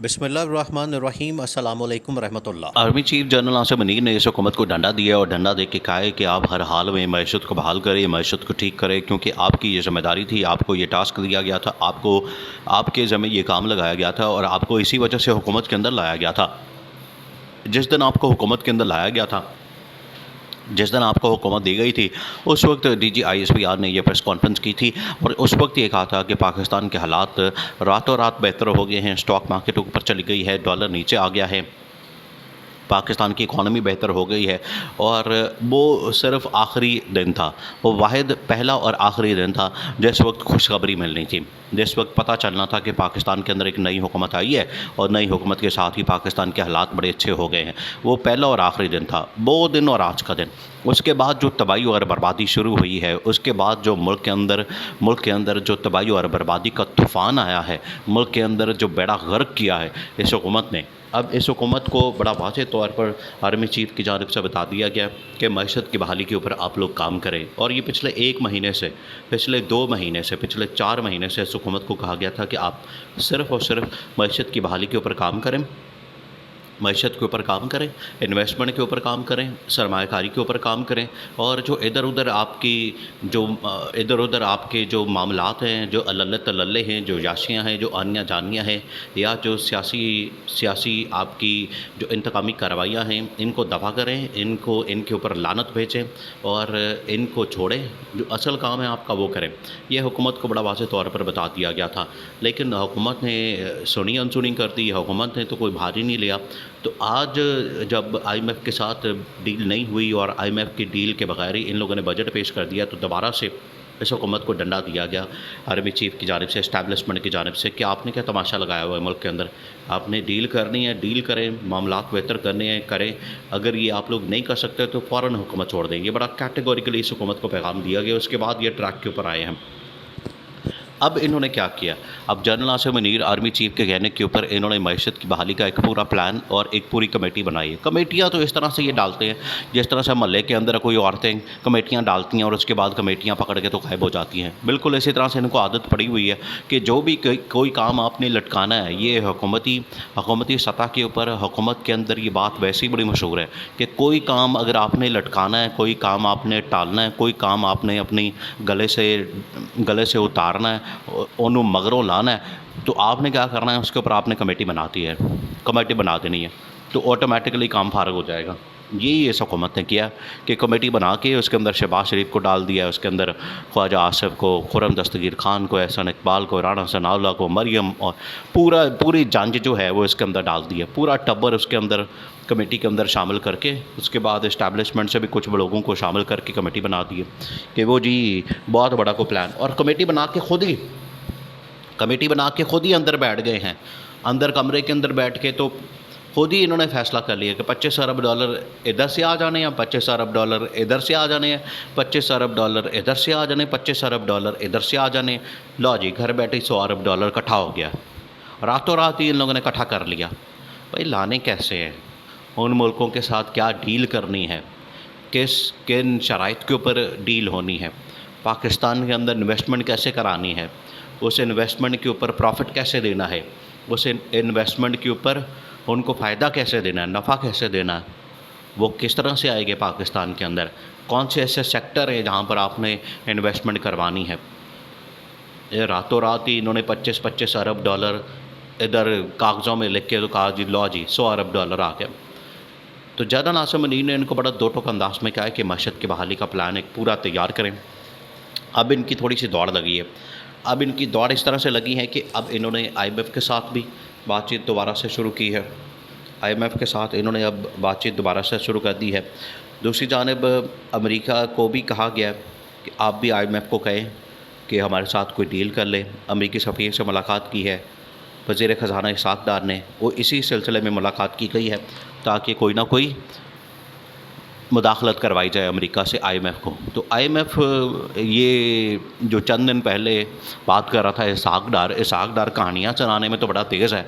بسم اللہ الرحمن الرحیم، السلام علیکم ورحمۃ اللہ۔ Army chief general Asif Munir نے اس حکومت کو ڈنڈا دیا اور ڈنڈا دے کے کہا ہے کہ آپ ہر حال میں معیشت کو بحال کریں، معیشت کو ٹھیک کریں، کیونکہ آپ کی یہ ذمہ داری تھی، آپ کو یہ ٹاسک دیا گیا تھا، آپ کے ذمہ یہ کام لگایا گیا تھا اور آپ کو اسی وجہ سے حکومت کے اندر لایا گیا تھا۔ جس دن آپ کو حکومت کے اندر لایا گیا تھا، جس دن آپ کو حکومت دی گئی تھی، اس وقت D G I S P R نے یہ پریس کانفرنس کی تھی اور اس وقت یہ کہا تھا کہ پاکستان کے حالات راتوں رات بہتر ہو گئے ہیں، اسٹاک مارکیٹ اوپر چلی گئی ہے، ڈالر نیچے آ گیا ہے، پاکستان کی اکانومی بہتر ہو گئی ہے۔ اور وہ صرف آخری دن تھا، وہ واحد پہلا اور آخری دن تھا جس وقت خوشخبری ملنی تھی، جس وقت پتہ چلنا تھا کہ پاکستان کے اندر ایک نئی حکومت آئی ہے اور نئی حکومت کے ساتھ ہی پاکستان کے حالات بڑے اچھے ہو گئے ہیں۔ وہ پہلا اور آخری دن تھا، وہ دن اور آج کا دن۔ اس کے بعد جو تباہی اور بربادی شروع ہوئی ہے، اس کے بعد جو ملک کے اندر جو تباہی اور بربادی کا طوفان آیا ہے، ملک کے اندر جو بیڑا غرق کیا ہے اس حکومت نے، اب اس حکومت کو بڑا واضح طور پر آرمی چیف کی جانب سے بتا دیا گیا کہ معیشت کی بحالی کے اوپر آپ لوگ کام کریں۔ اور یہ پچھلے 1 مہینے سے، پچھلے 2 مہینے سے، پچھلے 4 مہینے سے اس حکومت کو کہا گیا تھا کہ آپ صرف اور صرف معیشت کی بحالی کے اوپر کام کریں، معیشت کے اوپر کام کریں، انویسٹمنٹ کے اوپر کام کریں، سرمایہ کاری کے اوپر کام کریں، اور جو ادھر ادھر آپ کے جو معاملات ہیں، جو اللہ تللے ہیں، جو یاشیاں ہیں، جو آنیاں جانیاں ہیں، یا جو سیاسی آپ کی جو انتقامی کارروائیاں ہیں، ان کو دفع کریں، ان کے اوپر لعنت بھیجیں اور ان کو چھوڑیں، جو اصل کام ہے آپ کا وہ کریں۔ یہ حکومت کو بڑا واضح طور پر بتا دیا گیا تھا، لیکن حکومت نے سنی انسنی کر دی، حکومت نے تو کوئی بھار ہی نہیں لیا۔ تو آج جب آئی ایم ایف کے ساتھ ڈیل نہیں ہوئی اور آئی ایم ایف کی ڈیل کے بغیر ہی ان لوگوں نے بجٹ پیش کر دیا، تو دوبارہ سے اس حکومت کو ڈنڈا دیا گیا آرمی چیف کی جانب سے، اسٹیبلشمنٹ کی جانب سے، کہ آپ نے کیا تماشا لگایا ہوا ہے ملک کے اندر، آپ نے ڈیل کرنی ہے، ڈیل کریں، معاملات بہتر کرنے ہیں کریں، اگر یہ آپ لوگ نہیں کر سکتے تو فوراً حکومت چھوڑ دیں۔ یہ بڑا کیٹیگوریکلی اس حکومت کو پیغام دیا گیا۔ اس کے بعد یہ ٹریک کے اوپر آئے ہیں۔ اب انہوں نے کیا کیا؟ اب general Asif Munir army chief کے کہنے کے اوپر انہوں نے معیشت کی بحالی کا ایک پورا پلان اور ایک پوری کمیٹی بنائی ہے۔ کمیٹیاں تو اس طرح سے یہ ڈالتے ہیں جس طرح سے محلے کے اندر کوئی عورتیں کمیٹیاں ڈالتی ہیں اور اس کے بعد کمیٹیاں پکڑ کے تو غائب ہو جاتی ہیں، بالکل اسی طرح سے ان کو عادت پڑی ہوئی ہے کہ جو بھی کوئی کام آپ نے لٹکانا ہے، یہ حکومتی سطح کے اوپر حکومت کے اندر یہ بات ویسے ہی بڑی مشہور ہے کہ کوئی کام اگر آپ نے لٹکانا ہے، کوئی کام آپ نے ٹالنا ہے، کوئی کام آپ نے اپنی گلے سے اتارنا ہے، انہوں مغروں لانا ہے، تو آپ نے کیا کرنا ہے، اس کے اوپر آپ نے کمیٹی کمیٹی بنا دینی ہے، تو آٹومیٹکلی کام فارغ ہو جائے گا۔ یہی اس حکومت نے کیا کہ کمیٹی بنا کے اس کے اندر شہباز شریف کو ڈال دیا، اس کے اندر خواجہ آصف کو، خرم دستگیر خان کو، احسان اقبال کو، رانا ثناءاللہ کو، مریم، اور پوری جنج جو ہے وہ اس کے اندر ڈال دیا، پورا ٹبر اس کے اندر کمیٹی کے اندر شامل کر کے، اس کے بعد اسٹیبلشمنٹ سے بھی کچھ لوگوں کو شامل کر کے کمیٹی بنا دی کہ وہ جی بہت بڑا کو پلان، اور کمیٹی بنا کے خود ہی اندر بیٹھ گئے ہیں، اندر کمرے کے اندر بیٹھ کے تو خود ہی انہوں نے فیصلہ کر لیا کہ $25 ارب ادھر سے آ جانے ہیں، $25 ارب ادھر سے آ جانے ہیں، $25 ارب ادھر سے آ جانے، $25 ارب ادھر سے آ جانے۔ لو جی، گھر بیٹھے $100 ارب اکٹھا ہو گیا، راتوں رات ہی ان لوگوں نے اکٹھا کر لیا۔ بھائی لانے کیسے ہیں، ان ملکوں کے ساتھ کیا ڈیل کرنی ہے، کن شرائط کے اوپر ڈیل ہونی ہے، پاکستان کے اندر انویسٹمنٹ کیسے کرانی ہے، اس انویسٹمنٹ کے اوپر پروفٹ کیسے دینا ہے، اس انویسٹمنٹ کے اوپر ان کو فائدہ کیسے دینا ہے، نفع کیسے دینا ہے، وہ کس طرح سے آئے گے پاکستان کے اندر، کون سے ایسے سیکٹر ہیں جہاں پر آپ نے انویسٹمنٹ کروانی ہے۔ یہ راتوں رات ہی انہوں نے $25 ارب ادھر کاغذوں میں لکھ کے تو کہا جی لو جی $100 ارب آ گیا۔ تو جنرل آصف منیر نے ان کو بڑا دو ٹوک انداز میں کہا ہے کہ معیشت کی بحالی کا پلان ایک پورا تیار کریں۔ اب ان کی تھوڑی سی دوڑ لگی ہے، اب ان کی دوڑ اس طرح سے لگی ہے کہ اب انہوں نے آئی ایم ایف کے ساتھ بھی بات چیت دوبارہ سے شروع کی ہے، آئی ایم ایف کے ساتھ انہوں نے اب بات چیت دوبارہ سے شروع کر دی ہے۔ دوسری جانب امریکہ کو بھی کہا گیا ہے کہ آپ بھی آئی ایم ایف کو کہیں کہ ہمارے ساتھ کوئی ڈیل کر لے۔ امریکی سفیر سے ملاقات کی ہے وزیر خزانہ اسحاق ڈار نے، وہ اسی سلسلے میں ملاقات کی گئی ہے تاکہ کوئی نہ کوئی مداخلت کروائی جائے امریکہ سے آئی ایم ایف کو۔ تو آئی ایم ایف یہ جو چند دن پہلے بات کر رہا تھا اسحاق ڈار کہانیاں چلانے میں تو بڑا تیز ہے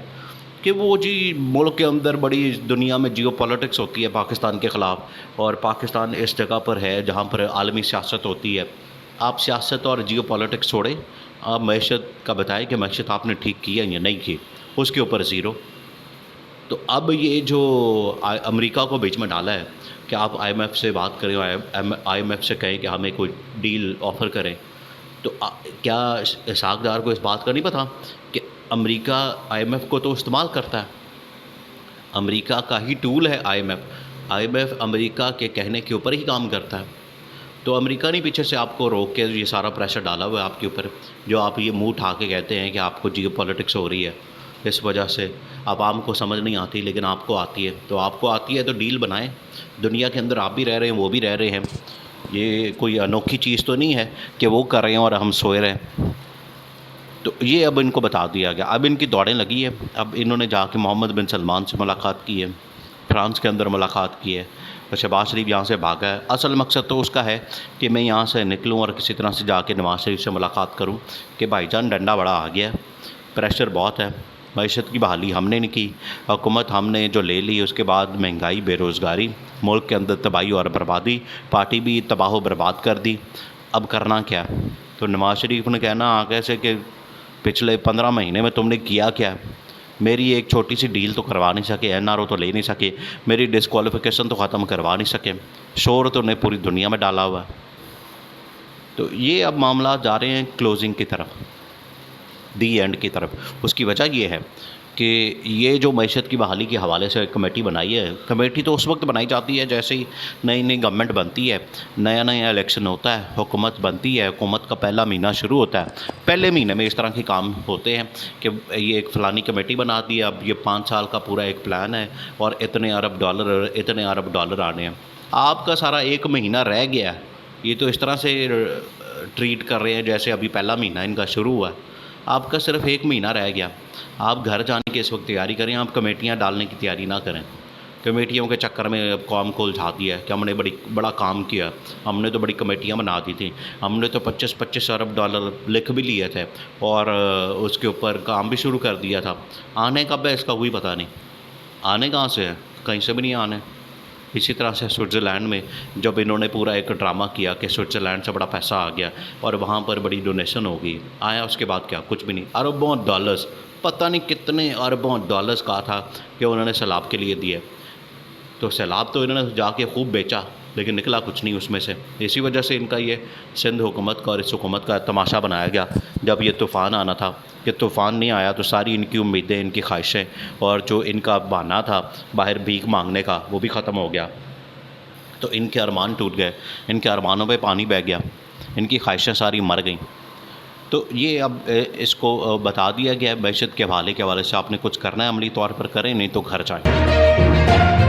کہ وہ جی ملک کے اندر بڑی دنیا میں جیو پولیٹکس ہوتی ہے پاکستان کے خلاف، اور پاکستان اس جگہ پر ہے جہاں پر عالمی سیاست ہوتی ہے۔ آپ سیاست اور جیو پولیٹکس چھوڑیں، آپ معیشت کا بتائیں کہ معیشت آپ نے ٹھیک کی ہے یا نہیں کی، اس کے اوپر زیرو۔ تو اب یہ جو امریکہ کو بیچ میں ڈالا ہے کہ آپ آئی ایم ایف سے بات کریں، آئی ایم ایف سے کہیں کہ ہمیں کوئی ڈیل آفر کریں، تو کیا اسحاق ڈار کو اس بات کا نہیں پتا کہ امریکہ آئی ایم ایف کو تو استعمال کرتا ہے، امریکہ کا ہی ٹول ہے آئی ایم ایف امریکہ کے کہنے کے اوپر ہی کام کرتا ہے. تو امریکہ نے پیچھے سے آپ کو روک کے یہ سارا پریشر ڈالا ہوا ہے آپ کے اوپر، جو آپ یہ منہ اٹھا کے کہتے ہیں کہ آپ کو جیو پالیٹکس ہو رہی ہے. اس وجہ سے اب عام کو سمجھ نہیں آتی، لیکن آپ کو آتی ہے. تو آپ کو آتی ہے تو ڈیل بنائیں. دنیا کے اندر آپ بھی رہ رہے ہیں، وہ بھی رہ رہے ہیں. یہ کوئی انوکھی چیز تو نہیں ہے کہ وہ کر رہے ہیں اور ہم سوئے رہے ہیں. تو یہ اب ان کو بتا دیا گیا. اب ان کی دوڑیں لگی ہے. اب انہوں نے جا کے محمد بن سلمان سے ملاقات کی ہے، فرانس کے اندر ملاقات کی ہے. شہباز شریف یہاں سے بھاگا ہے. اصل مقصد تو اس کا ہے کہ میں یہاں سے نکلوں اور کسی طرح سے جا کے نواز شریف سے ملاقات کروں کہ بھائی جان ڈنڈا بڑا آ گیا ہے، پریشر بہت ہے، معیشت کی بحالی ہم نے نہیں کی، حکومت ہم نے جو لے لی اس کے بعد مہنگائی، بے روزگاری، ملک کے اندر تباہی اور بربادی، پارٹی بھی تباہ و برباد کر دی، اب کرنا کیا؟ تو نواز شریف نے کہنا آگے سے کہ پچھلے 15 مہینے میں تم نے کیا کیا؟ میری ایک چھوٹی سی ڈیل تو کروا نہیں سکے، این آر او تو لے نہیں سکے، میری ڈسکوالیفیکیشن تو ختم کروا نہیں سکے، شور تو نے پوری دنیا میں ڈالا ہوا ہے. تو یہ اب معاملات جا رہے ہیں کلوزنگ کی طرف، دی اینڈ کی طرف. اس کی وجہ یہ ہے کہ یہ جو معیشت کی بحالی کے حوالے سے کمیٹی بنائی ہے، کمیٹی تو اس وقت بنائی جاتی ہے جیسے ہی نئی نئی گورنمنٹ بنتی ہے، نیا نیا الیکشن ہوتا ہے، حکومت بنتی ہے، حکومت کا پہلا مہینہ شروع ہوتا ہے. پہلے مہینے میں اس طرح کے کام ہوتے ہیں کہ یہ ایک فلانی کمیٹی بنا دی ہے، اب یہ 5 سال کا پورا ایک پلان ہے اور اتنے ارب ڈالر آنے ہیں. آپ کا سارا ایک مہینہ رہ گیا ہے. یہ تو اس طرح سے ٹریٹ کر رہے ہیں جیسے ابھی پہلا مہینہ ان کا شروع ہوا ہے. آپ کا صرف ایک مہینہ رہ گیا. آپ گھر جانے کی اس وقت تیاری کریں، آپ کمیٹیاں ڈالنے کی تیاری نہ کریں. کمیٹیوں کے چکر میں اب قوم کو الجھا دیا ہے کہ ہم نے بڑا کام کیا، ہم نے تو بڑی کمیٹیاں بنا دی تھیں، ہم نے تو 25 ارب ڈالر لکھ بھی لیے تھے اور اس کے اوپر کام بھی شروع کر دیا تھا. آنے کب ہے اس کا کوئی پتہ نہیں، آنے کہاں سے ہے؟ کہیں سے بھی نہیں آنے. اسی طرح سے سوئٹزرلینڈ میں جب انہوں نے پورا ایک ڈرامہ کیا کہ سوئٹزرلینڈ سے بڑا پیسہ آ گیا اور وہاں پر بڑی ڈونیشن ہوگی، آیا اس کے بعد کیا؟ کچھ بھی نہیں. اربوں ڈالرز، پتہ نہیں کتنے اربوں ڈالرز کہا تھا کہ انہوں نے سیلاب کے لیے دیے. تو سیلاب تو انہوں نے جا کے خوب بیچا، لیکن نکلا کچھ نہیں اس میں سے. اسی وجہ سے ان کا یہ سندھ حکومت کا اور اس حکومت کا تماشا بنایا گیا. جب یہ طوفان آنا تھا کہ طوفان نہیں آیا تو ساری ان کی امیدیں، ان کی خواہشیں اور جو ان کا بہانہ تھا باہر بھیک مانگنے کا وہ بھی ختم ہو گیا. تو ان کے ارمان ٹوٹ گئے، ان کے ارمانوں پہ پانی بہہ گیا، ان کی خواہشیں ساری مر گئیں. تو یہ اب اس کو بتا دیا گیا ہے معیشت کے حوالے سے آپ نے کچھ کرنا ہے عملی طور پر کریں، نہیں تو گھر جائیں.